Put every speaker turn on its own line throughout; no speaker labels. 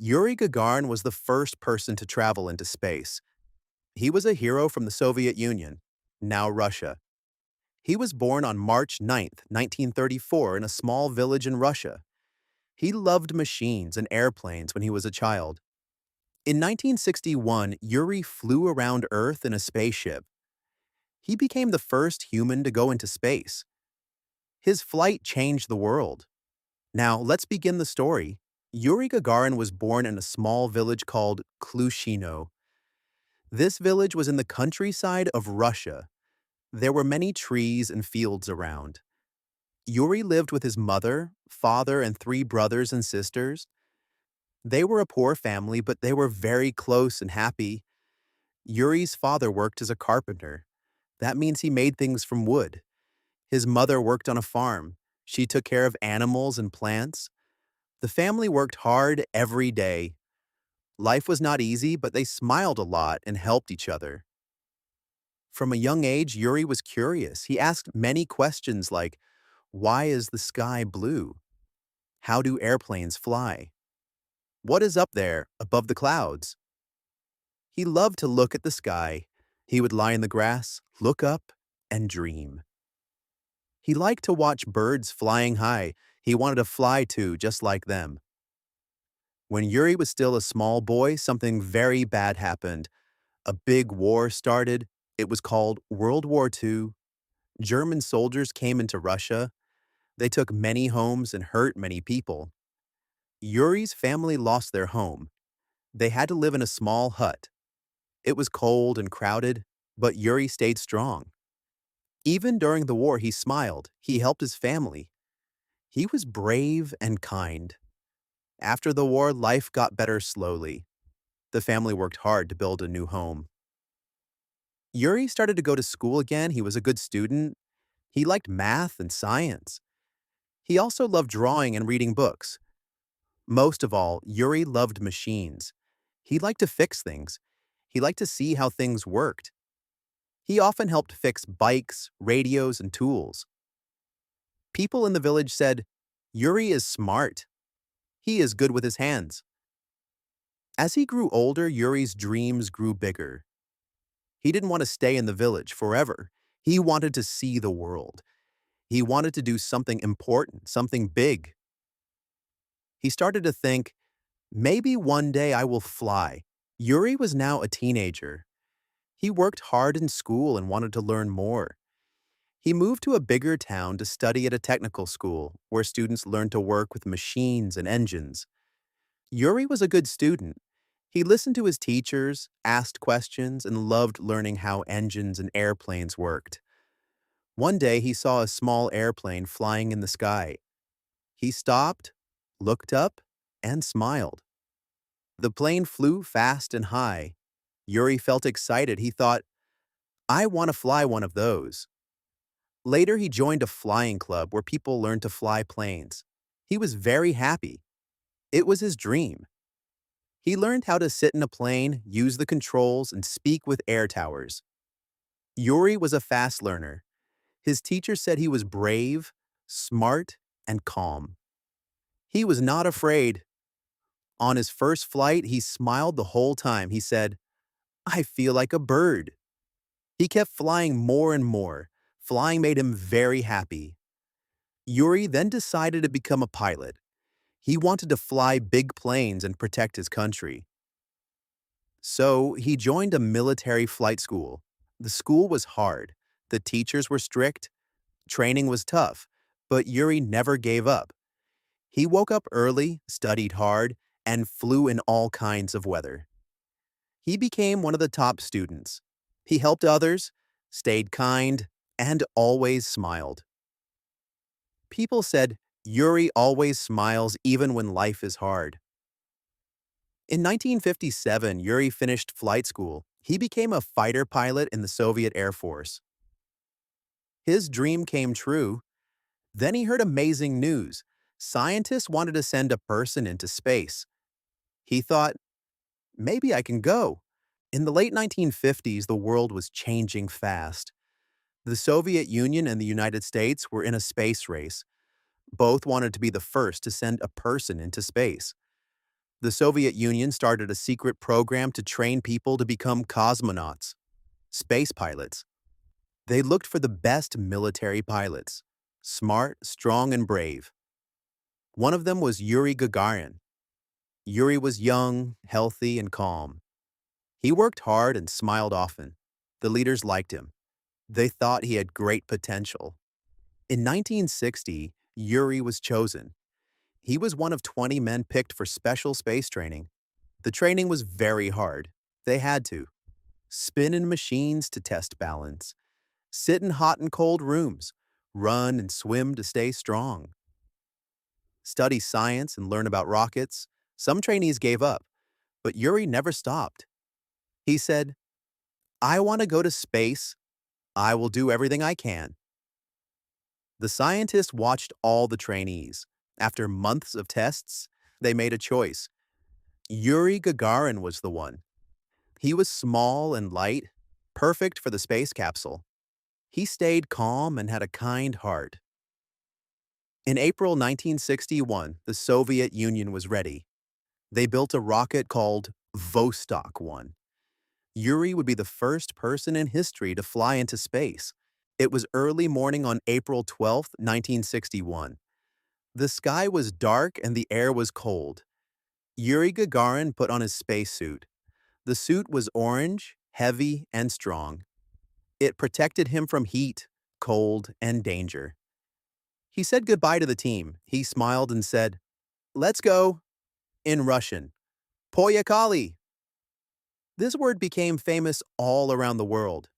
Yuri Gagarin was the first person to travel into space. He was a hero from the Soviet Union, now Russia. He was born on March 9th, 1934, in a small village in Russia. He loved machines and airplanes when he was a child. In 1961, Yuri flew around Earth in a spaceship. He became the first human to go into space. His flight changed the world. Now, let's begin the story. Yuri Gagarin was born in a small village called Klushino. This village was in the countryside of Russia. There were many trees and fields around. Yuri lived with his mother, father, and three brothers and sisters. They were a poor family, but they were very close and happy. Yuri's father worked as a carpenter. That means he made things from wood. His mother worked on a farm. She took care of animals and plants. The family worked hard every day. Life was not easy, but they smiled a lot and helped each other. From a young age, Yuri was curious. He asked many questions like, why is the sky blue? How do airplanes fly? What is up there, above the clouds? He loved to look at the sky. He would lie in the grass, look up, and dream. He liked to watch birds flying high. He wanted to fly too, just like them. When Yuri was still a small boy, something very bad happened. A big war started. It was called World War II. German soldiers came into Russia. They took many homes and hurt many people. Yuri's family lost their home. They had to live in a small hut. It was cold and crowded, but Yuri stayed strong. Even during the war, he smiled. He helped his family. He was brave and kind. After the war, life got better slowly. The family worked hard to build a new home. Yuri started to go to school again. He was a good student. He liked math and science. He also loved drawing and reading books. Most of all, Yuri loved machines. He liked to fix things. He liked to see how things worked. He often helped fix bikes, radios, and tools. People in the village said, Yuri is smart. He is good with his hands. As he grew older, Yuri's dreams grew bigger. He didn't want to stay in the village forever. He wanted to see the world. He wanted to do something important, something big. He started to think, maybe one day I will fly. Yuri was now a teenager. He worked hard in school and wanted to learn more. He moved to a bigger town to study at a technical school where students learned to work with machines and engines. Yuri was a good student. He listened to his teachers, asked questions, and loved learning how engines and airplanes worked. One day he saw a small airplane flying in the sky. He stopped, looked up, and smiled. The plane flew fast and high. Yuri felt excited. He thought, I want to fly one of those. Later, he joined a flying club where people learned to fly planes. He was very happy. It was his dream. He learned how to sit in a plane, use the controls, and speak with air towers. Yuri was a fast learner. His teacher said he was brave, smart, and calm. He was not afraid. On his first flight, he smiled the whole time. He said, I feel like a bird. He kept flying more and more. Flying made him very happy. Yuri then decided to become a pilot. He wanted to fly big planes and protect his country. So he joined a military flight school. The school was hard. The teachers were strict. Training was tough. But Yuri never gave up. He woke up early, studied hard, and flew in all kinds of weather. He became one of the top students. He helped others, stayed kind, and always smiled. People said, Yuri always smiles even when life is hard. In 1957, Yuri finished flight school. He became a fighter pilot in the Soviet Air Force. His dream came true. Then he heard amazing news. Scientists wanted to send a person into space. He thought, maybe I can go. In the late 1950s, the world was changing fast. The Soviet Union and the United States were in a space race. Both wanted to be the first to send a person into space. The Soviet Union started a secret program to train people to become cosmonauts, space pilots. They looked for the best military pilots, smart, strong, and brave. One of them was Yuri Gagarin. Yuri was young, healthy, and calm. He worked hard and smiled often. The leaders liked him. They thought he had great potential. In 1960, Yuri was chosen. He was one of 20 men picked for special space training. The training was very hard. They had to spin in machines to test balance, sit in hot and cold rooms, run and swim to stay strong, study science and learn about rockets. Some trainees gave up, but Yuri never stopped. He said, "I want to go to space. I will do everything I can." The scientists watched all the trainees. After months of tests, they made a choice. Yuri Gagarin was the one. He was small and light, perfect for the space capsule. He stayed calm and had a kind heart. In April 1961, the Soviet Union was ready. They built a rocket called Vostok 1. Yuri would be the first person in history to fly into space. It was early morning on April 12, 1961. The sky was dark and the air was cold. Yuri Gagarin put on his spacesuit. The suit was orange, heavy, and strong. It protected him from heat, cold, and danger. He said goodbye to the team. He smiled and said, "Let's go," in Russian. Poyakali. This word became famous all around the world.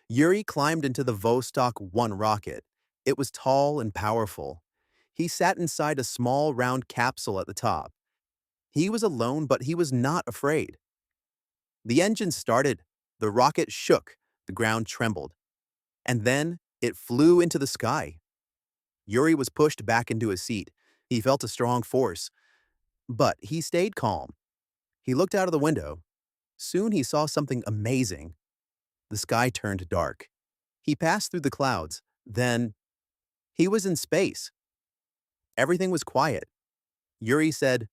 Yuri climbed into the Vostok 1 rocket. It was tall and powerful. He sat inside a small round capsule at the top. He was alone, but he was not afraid. The engine started, the rocket shook, the ground trembled, and then it flew into the sky. Yuri was pushed back into his seat. He felt a strong force, but he stayed calm. He looked out of the window. Soon he saw something amazing. The sky turned dark. He passed through the clouds. Then he was in space. Everything was quiet. Yuri said,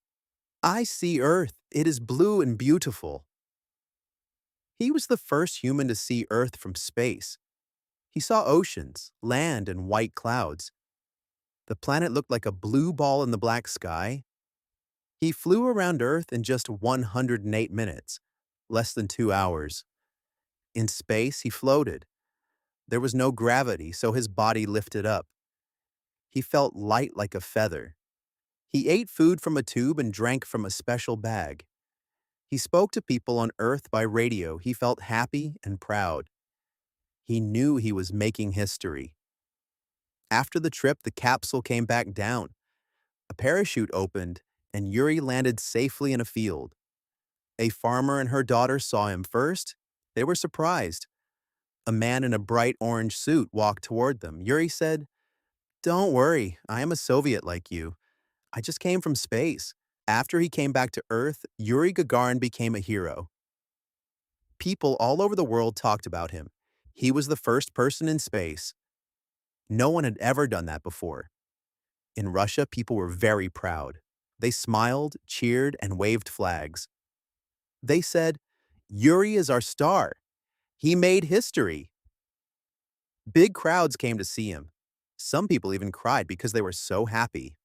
"I see Earth. It is blue and beautiful." He was the first human to see Earth from space. He saw oceans, land, and white clouds. The planet looked like a blue ball in the black sky. He flew around Earth in just 108 minutes, less than 2 hours. In space, he floated. There was no gravity, so his body lifted up. He felt light like a feather. He ate food from a tube and drank from a special bag. He spoke to people on Earth by radio. He felt happy and proud. He knew he was making history. After the trip, the capsule came back down. A parachute opened, and Yuri landed safely in a field. A farmer and her daughter saw him first. They were surprised. A man in a bright orange suit walked toward them. Yuri said, "Don't worry, I am a Soviet like you. I just came from space." After he came back to Earth, Yuri Gagarin became a hero. People all over the world talked about him. He was the first person in space. No one had ever done that before. In Russia, people were very proud. They smiled, cheered, and waved flags. They said, "Yuri is our star. He made history." Big crowds came to see him. Some people even cried because they were so happy.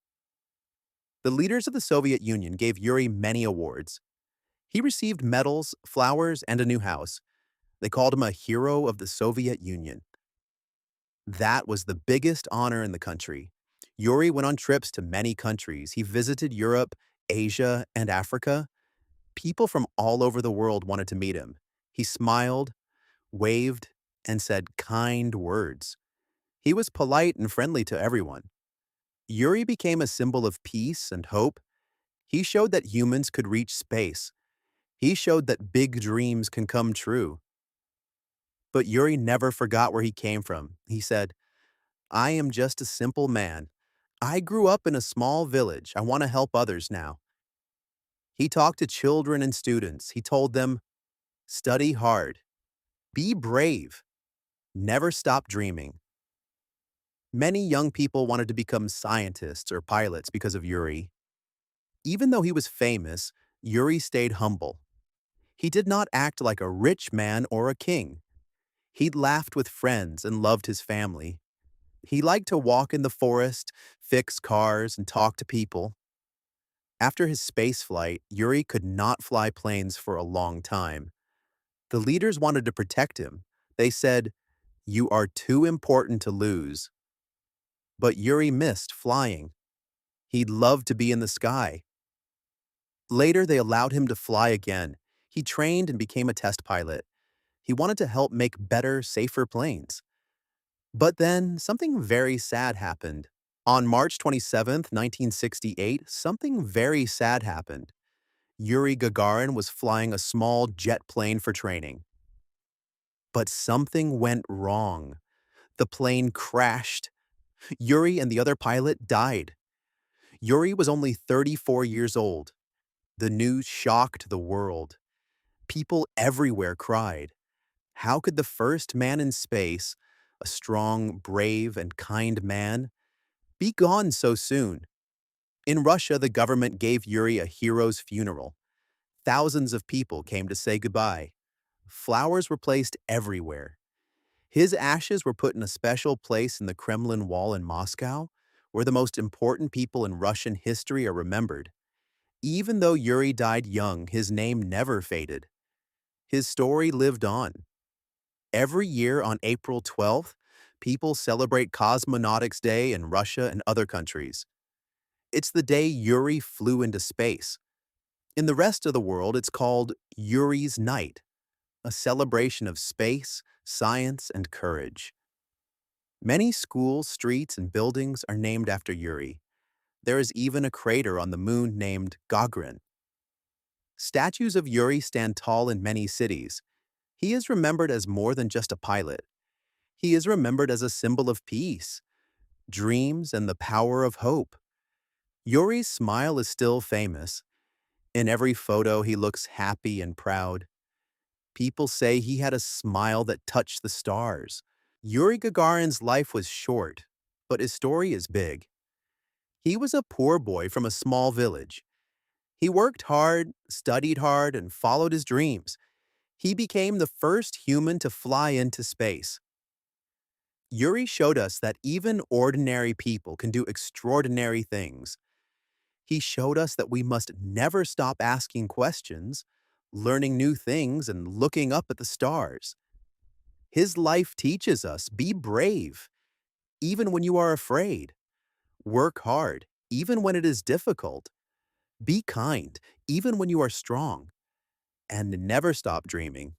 The leaders of the Soviet Union gave Yuri many awards. He received medals, flowers, and a new house. They called him a hero of the Soviet Union. That was the biggest honor in the country. Yuri went on trips to many countries. He visited Europe, Asia, and Africa. People from all over the world wanted to meet him. He smiled, waved, and said kind words. He was polite and friendly to everyone. Yuri became a symbol of peace and hope. He showed that humans could reach space. He showed that big dreams can come true. But Yuri never forgot where he came from. He said, "I am just a simple man. I grew up in a small village. I want to help others now." He talked to children and students. He told them, "Study hard. Be brave. Never stop dreaming." Many young people wanted to become scientists or pilots because of Yuri. Even though he was famous, Yuri stayed humble. He did not act like a rich man or a king. He laughed with friends and loved his family. He liked to walk in the forest, fix cars, and talk to people. After his space flight, Yuri could not fly planes for a long time. The leaders wanted to protect him. They said, "You are too important to lose." But Yuri missed flying. He loved to be in the sky. Later, they allowed him to fly again. He trained and became a test pilot. He wanted to help make better, safer planes. But then, something very sad happened. On March 27th, 1968, something very sad happened. Yuri Gagarin was flying a small jet plane for training. But something went wrong. The plane crashed. Yuri and the other pilot died. Yuri was only 34 years old. The news shocked the world. People everywhere cried. How could the first man in space, a strong, brave, and kind man, be gone so soon? In Russia, the government gave Yuri a hero's funeral. Thousands of people came to say goodbye. Flowers were placed everywhere. His ashes were put in a special place in the Kremlin Wall in Moscow, where the most important people in Russian history are remembered. Even though Yuri died young, his name never faded. His story lived on. Every year on April 12th, people celebrate Cosmonautics Day in Russia and other countries. It's the day Yuri flew into space. In the rest of the world, it's called Yuri's Night, a celebration of space, science, and courage. Many schools, streets, and buildings are named after Yuri. There is even a crater on the moon named Gagarin. Statues of Yuri stand tall in many cities. He is remembered as more than just a pilot. He is remembered as a symbol of peace, dreams, and the power of hope. Yuri's smile is still famous. In every photo, he looks happy and proud. People say he had a smile that touched the stars. Yuri Gagarin's life was short, but his story is big. He was a poor boy from a small village. He worked hard, studied hard, and followed his dreams. He became the first human to fly into space. Yuri showed us that even ordinary people can do extraordinary things. He showed us that we must never stop asking questions, learning new things, and looking up at the stars. His life teaches us, be brave, even when you are afraid. Work hard, even when it is difficult. Be kind, even when you are strong. And never stop dreaming.